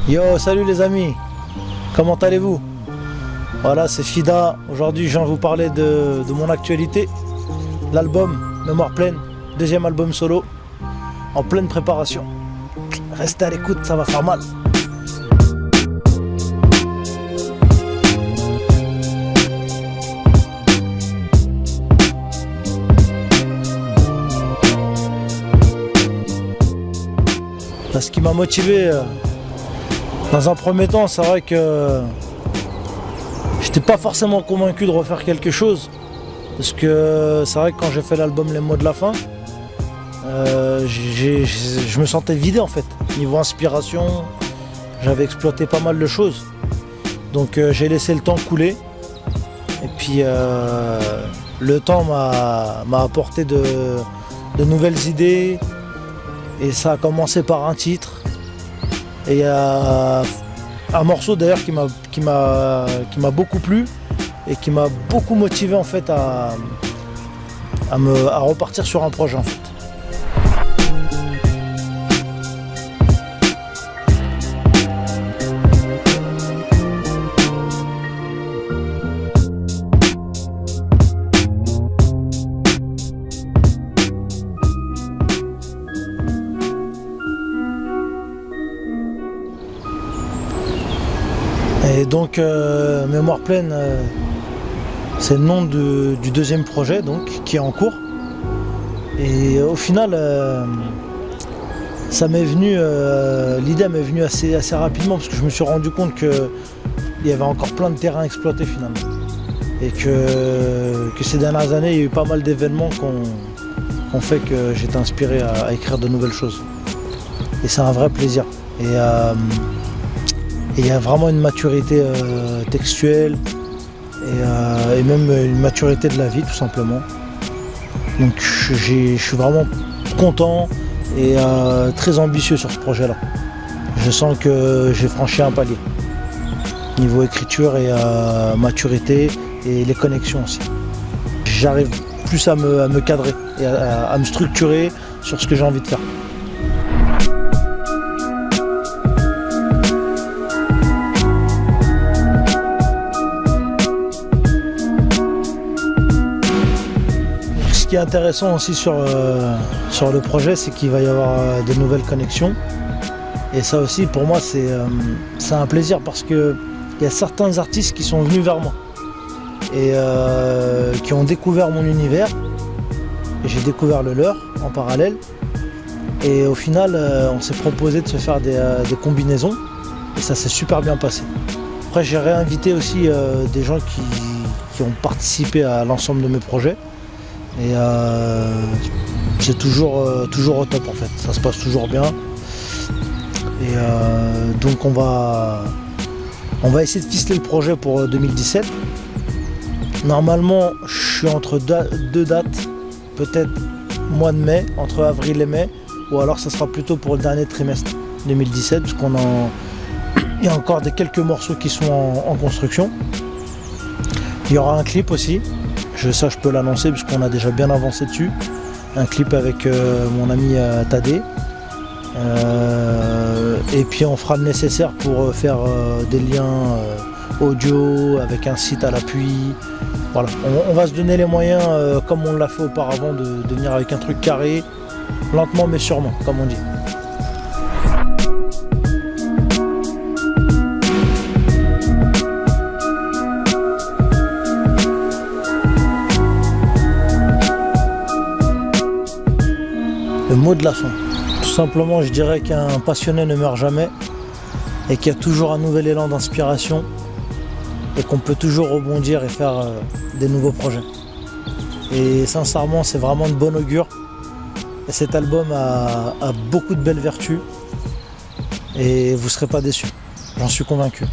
Yo, salut les amis, comment allez-vous? Voilà, c'est Fida. Aujourd'hui, je viens vous parler de mon actualité. L'album Mémoire pleine, deuxième album solo, en pleine préparation. Restez à l'écoute, ça va faire mal. Ce qui m'a motivé, dans un premier temps, c'est vrai que j'étais pas forcément convaincu de refaire quelque chose. Parce que c'est vrai que quand j'ai fait l'album Les mots de la fin, je me sentais vidé en fait. Niveau inspiration, j'avais exploité pas mal de choses. Donc j'ai laissé le temps couler. Et puis le temps m'a apporté de nouvelles idées. Et ça a commencé par un titre. Et il y a un morceau d'ailleurs qui m'a beaucoup plu et qui m'a beaucoup motivé en fait à repartir sur un projet en fait. Et donc Mémoire pleine, c'est le nom du deuxième projet donc, qui est en cours. Et au final, ça m'est venu, l'idée m'est venue assez rapidement parce que je me suis rendu compte qu'il y avait encore plein de terrains exploités finalement. Et que ces dernières années, il y a eu pas mal d'événements qui ont fait que j'étais inspiré à écrire de nouvelles choses. Et c'est un vrai plaisir. Et il y a vraiment une maturité textuelle et même une maturité de la vie tout simplement. Donc je suis vraiment content et très ambitieux sur ce projet-là. Je sens que j'ai franchi un palier. Niveau écriture et maturité et les connexions aussi. J'arrive plus à me cadrer et à me structurer sur ce que j'ai envie de faire. Ce qui est intéressant aussi sur le projet, c'est qu'il va y avoir de nouvelles connexions. Et ça aussi, pour moi, c'est un plaisir parce qu'il y a certains artistes qui sont venus vers moi et qui ont découvert mon univers. Et j'ai découvert le leur en parallèle. Et au final, on s'est proposé de se faire des combinaisons. Et ça s'est super bien passé. Après, j'ai réinvité aussi des gens qui ont participé à l'ensemble de mes projets. Et c'est toujours au top en fait, ça se passe toujours bien. Et donc on va essayer de ficeler le projet pour 2017. Normalement je suis entre deux dates, peut-être mois de mai, entre avril et mai, ou alors ça sera plutôt pour le dernier trimestre 2017, parce il y a encore quelques morceaux qui sont en construction. Il y aura un clip aussi. Ça je peux l'annoncer puisqu'on a déjà bien avancé dessus. Un clip avec mon ami Tadé. Et puis on fera le nécessaire pour faire des liens audio avec un site à l'appui. Voilà. On va se donner les moyens comme on l'a fait auparavant de venir avec un truc carré, lentement mais sûrement, comme on dit. Le mot de la fin. Tout simplement, je dirais qu'un passionné ne meurt jamais et qu'il y a toujours un nouvel élan d'inspiration et qu'on peut toujours rebondir et faire des nouveaux projets. Et sincèrement, c'est vraiment de bon augure. Et cet album a beaucoup de belles vertus et vous ne serez pas déçus. J'en suis convaincu.